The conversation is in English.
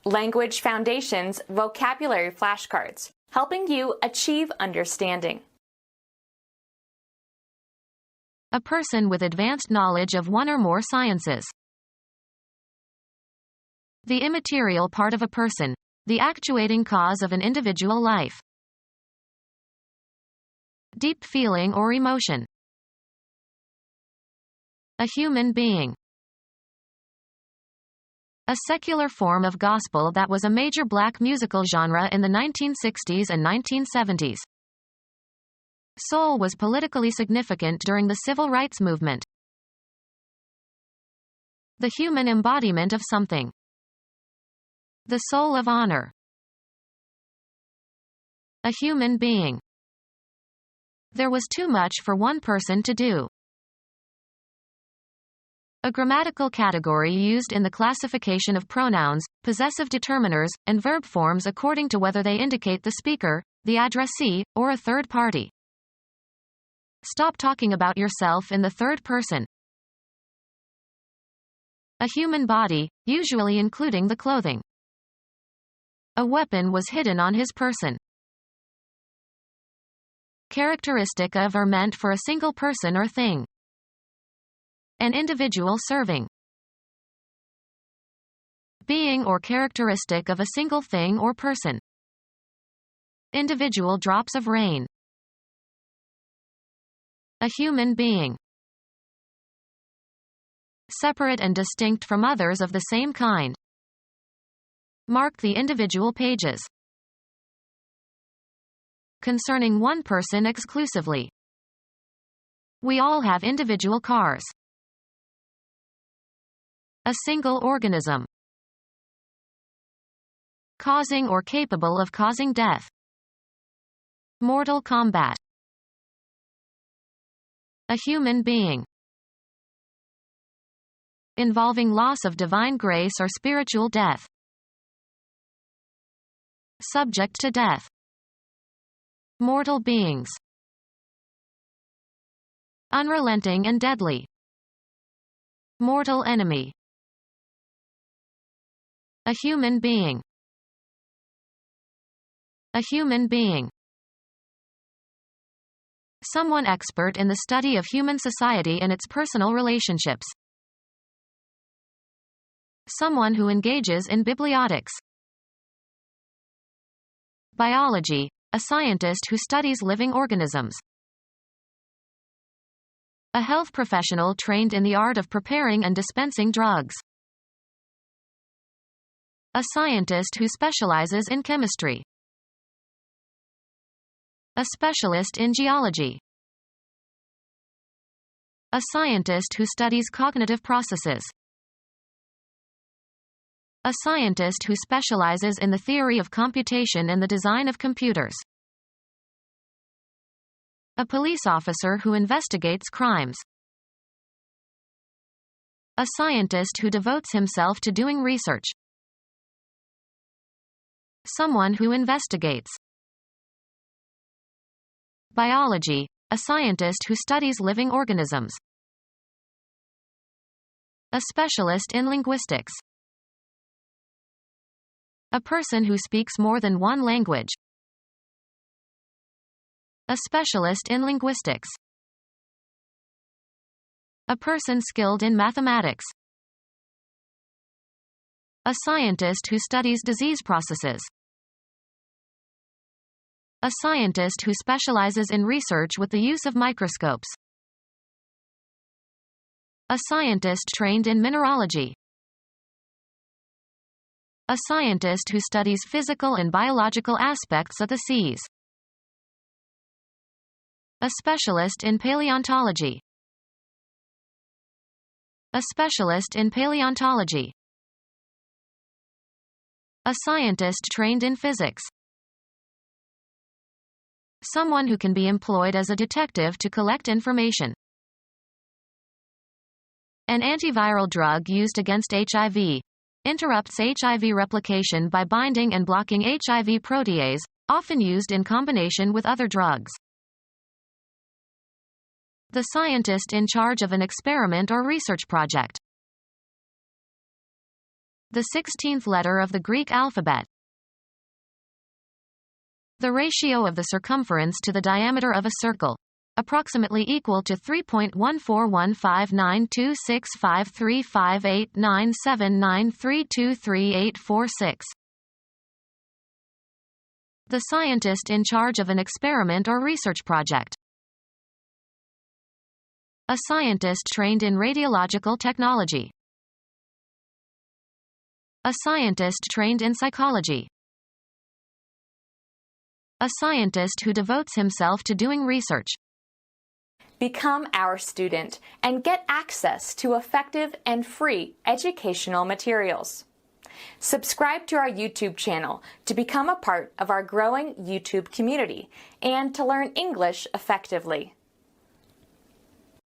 Language Foundations Vocabulary Flashcards, helping you achieve understanding. A person with advanced knowledge of one or more sciences. The immaterial part of a person, the actuating cause of an individual life. Deep feeling or emotion. A human being. A secular form of gospel that was a major black musical genre in the 1960s and 1970s. Soul was politically significant during the civil rights movement. The human embodiment of something. The soul of honor. A human being. There was too much for one person to do. A grammatical category used in the classification of pronouns, possessive determiners, and verb forms according to whether they indicate the speaker, the addressee, or a third party. Stop talking about yourself in the third person. A human body, usually including the clothing. A weapon was hidden on his person. Characteristic of or meant for a single person or thing. An individual serving. Being or characteristic of a single thing or person. Individual drops of rain. A human being. Separate and distinct from others of the same kind. Mark the individual pages. Concerning one person exclusively. We all have individual cars. A single organism. Causing or capable of causing death. Mortal combat. A human being. Involving loss of divine grace or spiritual death. Subject to death. Mortal beings. Unrelenting and deadly. Mortal enemy. A human being. A human being. Someone expert in the study of human society and its personal relationships. Someone who engages in bibliotics. Biology, a scientist who studies living organisms. A health professional trained in the art of preparing and dispensing drugs. A scientist who specializes in chemistry. A specialist in geology. A scientist who studies cognitive processes. A scientist who specializes in the theory of computation and the design of computers. A police officer who investigates crimes. A scientist who devotes himself to doing research. Someone who investigates. Biology, a scientist who studies living organisms. A specialist in linguistics. A person who speaks more than one language. A specialist in linguistics. A person skilled in mathematics. A scientist who studies disease processes. A scientist who specializes in research with the use of microscopes. A scientist trained in mineralogy. A scientist who studies physical and biological aspects of the seas. A specialist in paleontology. A specialist in paleontology. A scientist trained in physics. Someone who can be employed as a detective to collect information. An antiviral drug used against HIV. Interrupts HIV replication by binding and blocking HIV protease, often used in combination with other drugs. The scientist in charge of an experiment or research project. The 16th letter of the Greek alphabet. The ratio of the circumference to the diameter of a circle. Approximately equal to 3.141592653589793233846. The scientist in charge of an experiment or research project. A scientist trained in radiological technology. A scientist trained in psychology. A scientist who devotes himself to doing research. Become our student and get access to effective and free educational materials. Subscribe to our YouTube channel to become a part of our growing YouTube community and to learn English effectively.